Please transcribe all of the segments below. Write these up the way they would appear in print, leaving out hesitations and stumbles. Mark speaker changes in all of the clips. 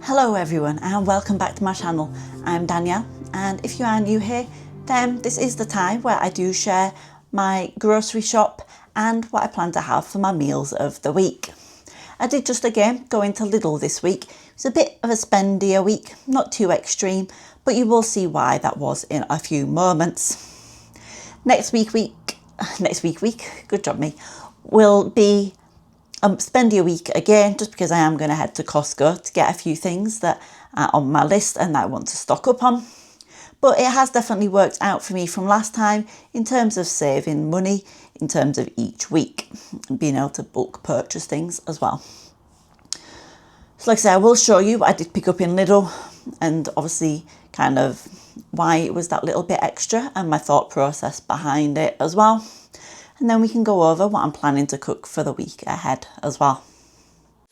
Speaker 1: Hello everyone and welcome back to my channel. I'm Danielle, and if you are new here, then this is the time where I do share my grocery shop and what I plan to have for my meals of the week. I did just again go into Lidl this week. It was a bit of a spendier week, not too extreme, but you will see why that was in a few moments. Next week, good job me, will be spendier week again, just because I am going to head to Costco to get a few things that are on my list and that I want to stock up on. But it has definitely worked out for me from last time in terms of saving money in terms of each week and being able to bulk purchase things as well. So like I say, I will show you what I did pick up in Lidl and obviously kind of why it was that little bit extra and my thought process behind it as well. And then we can go over what I'm planning to cook for the week ahead as well.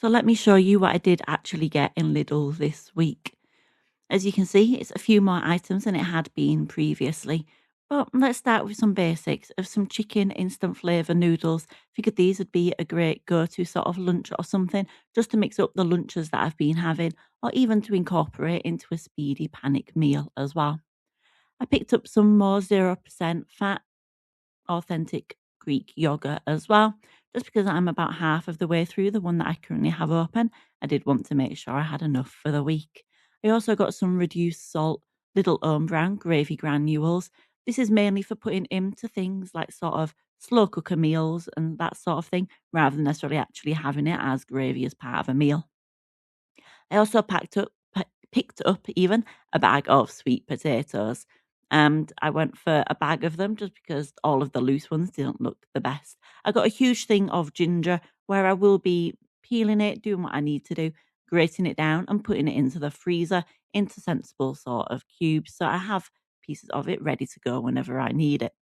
Speaker 1: So let me show you what I did actually get in Lidl this week. As you can see, it's a few more items than it had been previously. But let's start with some basics of some chicken instant flavour noodles. Figured these would be a great go-to sort of lunch or something, just to mix up the lunches that I've been having, or even to incorporate into a speedy panic meal as well. I picked up some more 0% fat, authentic Greek yogurt as well, just because I'm about half of the way through the one that I currently have open. I did want to make sure I had enough for the week. I also got some reduced salt Little Own brand gravy granules. This is mainly for putting into things like sort of slow cooker meals and that sort of thing, rather than necessarily actually having it as gravy as part of a meal. I also picked up even a bag of sweet potatoes. And I went for a bag of them just because all of the loose ones didn't look the best. I got a huge thing of ginger where I will be peeling it, doing what I need to do, grating it down and putting it into the freezer into sensible sort of cubes. So I have pieces of it ready to go whenever I need it.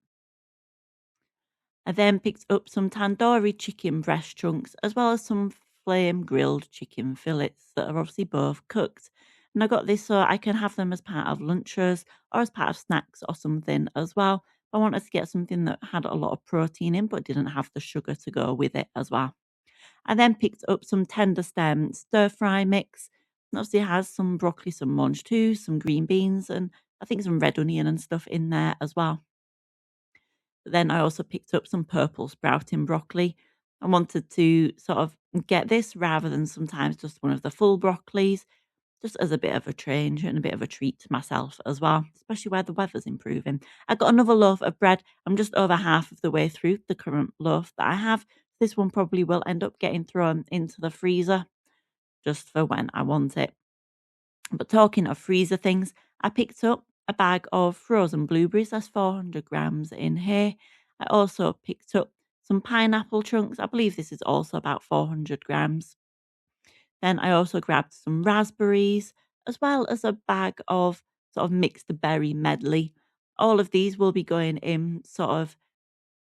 Speaker 1: I then picked up some tandoori chicken breast chunks as well as some flame grilled chicken fillets that are obviously both cooked. And I got this so I can have them as part of lunches or as part of snacks or something as well. I wanted to get something that had a lot of protein in but didn't have the sugar to go with it as well. I then picked up some tender stem stir fry mix. And obviously it has some broccoli, some mange too, some green beans, and I think some red onion and stuff in there as well. But then I also picked up some purple sprouting broccoli. I wanted to sort of get this rather than sometimes just one of the full broccolis, just as a bit of a change and a bit of a treat to myself as well, especially where the weather's improving. I got another loaf of bread. I'm just over half of the way through the current loaf that I have. This one probably will end up getting thrown into the freezer just for when I want it. But talking of freezer things, I picked up a bag of frozen blueberries. That's 400 grams in here. I also picked up some pineapple chunks. I believe this is also about 400 grams. Then I also grabbed some raspberries, as well as a bag of sort of mixed berry medley. All of these will be going in sort of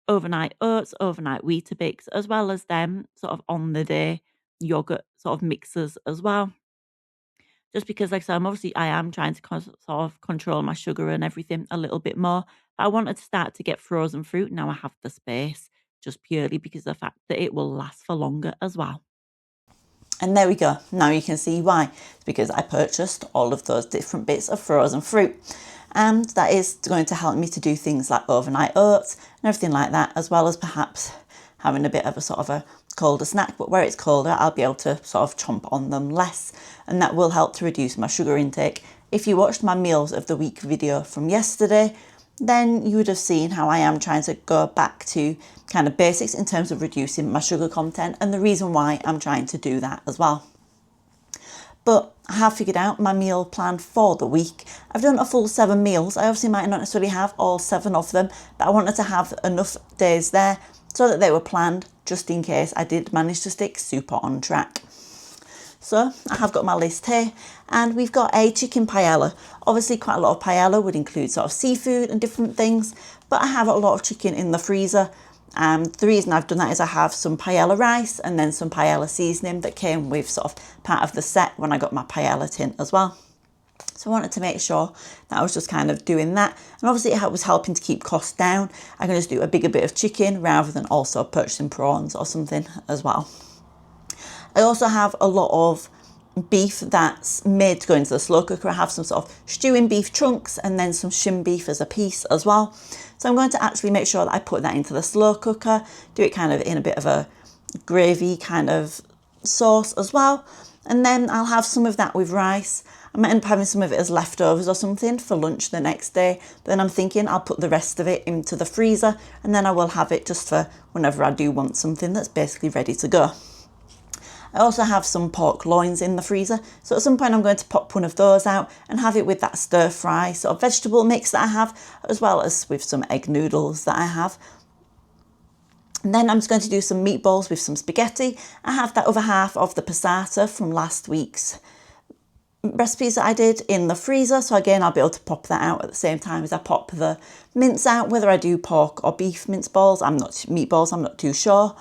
Speaker 1: overnight oats, overnight Weetabix, as well as them sort of on the day yogurt sort of mixers as well. Just because, like I said, I am trying to sort of control my sugar and everything a little bit more. But I wanted to start to get frozen fruit. Now I have the space, just purely because of the fact that it will last for longer as well. And there we go. Now you can see why. It's because I purchased all of those different bits of frozen fruit. And that is going to help me to do things like overnight oats and everything like that, as well as perhaps having a bit of a sort of a colder snack. But where it's colder, I'll be able to sort of chomp on them less. And that will help to reduce my sugar intake. If you watched my meals of the week video from yesterday, then you would have seen how I am trying to go back to kind of basics in terms of reducing my sugar content and the reason why I'm trying to do that as well. But I have figured out my meal plan for the week. I've done a full 7 meals. I obviously might not necessarily have all 7 of them, but I wanted to have enough days there so that they were planned just in case I did manage to stick super on track. So I have got my list here and we've got a chicken paella. Obviously quite a lot of paella would include sort of seafood and different things, but I have a lot of chicken in the freezer. The reason I've done that is I have some paella rice and then some paella seasoning that came with sort of part of the set when I got my paella tin as well. So I wanted to make sure that I was just kind of doing that. And obviously it was helping to keep costs down. I can just do a bigger bit of chicken rather than also purchasing prawns or something as well. I also have a lot of beef that's made to go into the slow cooker. I have some sort of stewing beef chunks and then some shin beef as a piece as well. So I'm going to actually make sure that I put that into the slow cooker, do it kind of in a bit of a gravy kind of sauce as well. And then I'll have some of that with rice. I might end up having some of it as leftovers or something for lunch the next day. Then I'm thinking I'll put the rest of it into the freezer, and then I will have it just for whenever I do want something that's basically ready to go. I also have some pork loins in the freezer, so at some point I'm going to pop one of those out and have it with that stir fry sort of vegetable mix that I have, as well as with some egg noodles that I have. And then I'm just going to do some meatballs with some spaghetti. I have that other half of the passata from last week's recipes that I did in the freezer, so again I'll be able to pop that out at the same time as I pop the mince out, whether I do pork or beef mince balls, meatballs, I'm not too sure.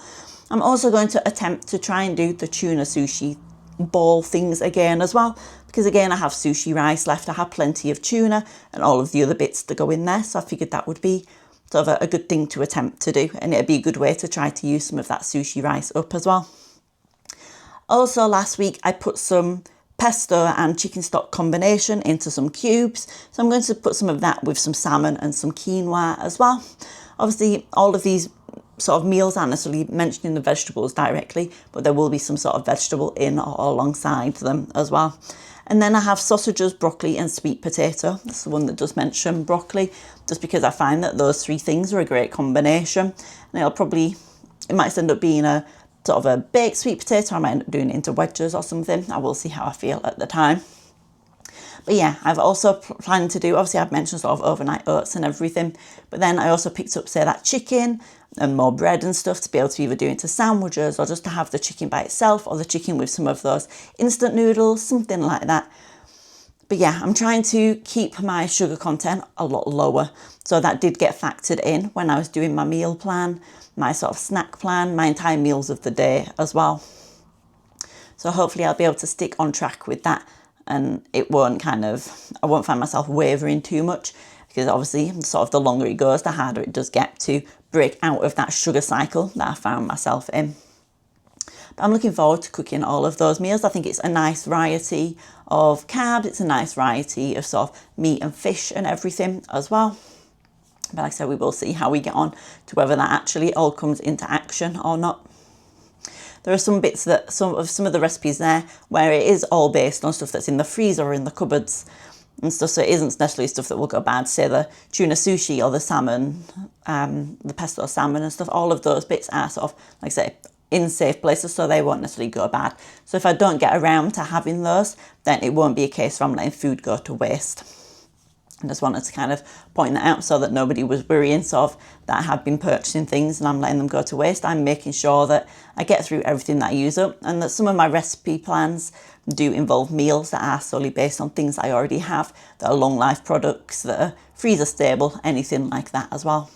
Speaker 1: I'm also going to attempt to try and do the tuna sushi ball things again as well, because again I have sushi rice left, I have plenty of tuna and all of the other bits to go in there, so I figured that would be sort of a good thing to attempt to do, and it'd be a good way to try to use some of that sushi rice up as well. Also last week I put some pesto and chicken stock combination into some cubes, so I'm going to put some of that with some salmon and some quinoa as well. Obviously all of these sort of meals aren't necessarily mentioning the vegetables directly, but there will be some sort of vegetable in or alongside them as well. And then I have sausages, broccoli and sweet potato. That's the one that does mention broccoli, just because I find that those three things are a great combination. And it might end up being a sort of a baked sweet potato, I might end up doing it into wedges or something. I will see how I feel at the time. But yeah, I've also planned to do, obviously I've mentioned sort of overnight oats and everything, but then I also picked up, say, that chicken and more bread and stuff to be able to either do into sandwiches or just to have the chicken by itself, or the chicken with some of those instant noodles, something like that. But yeah, I'm trying to keep my sugar content a lot lower. So that did get factored in when I was doing my meal plan, my sort of snack plan, my entire meals of the day as well. So hopefully I'll be able to stick on track with that, and I won't find myself wavering too much, because obviously sort of the longer it goes, the harder it does get to break out of that sugar cycle that I found myself in. But I'm looking forward to cooking all of those meals. I think it's a nice variety of carbs, it's a nice variety of sort of meat and fish and everything as well. But like I said, we will see how we get on to whether that actually all comes into action or not. There are some bits that some of the recipes there where it is all based on stuff that's in the freezer or in the cupboards and stuff, so it isn't necessarily stuff that will go bad. Say the tuna sushi or the salmon, the pesto salmon and stuff, all of those bits are sort of, like I say, in safe places, so they won't necessarily go bad. So if I don't get around to having those, then it won't be a case where I'm letting food go to waste. I just wanted to kind of point that out so that nobody was worrying sort of that I have been purchasing things and I'm letting them go to waste. I'm making sure that I get through everything that I use up, and that some of my recipe plans do involve meals that are solely based on things I already have, that are long life products, that are freezer stable, anything like that as well.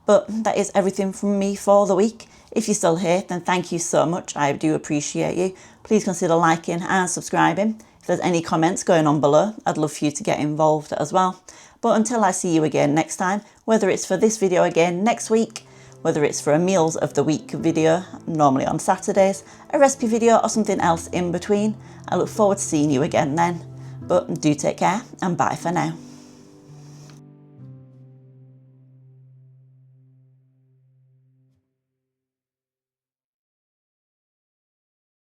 Speaker 1: But that is everything from me for the week. If you're still here, then thank you so much. I do appreciate you. Please consider liking and subscribing. If there's any comments going on below, I'd love for you to get involved as well. But until I see you again next time, whether it's for this video again next week, whether it's for a meals of the week video, normally on Saturdays, a recipe video or something else in between, I look forward to seeing you again then. But do take care, and bye for now.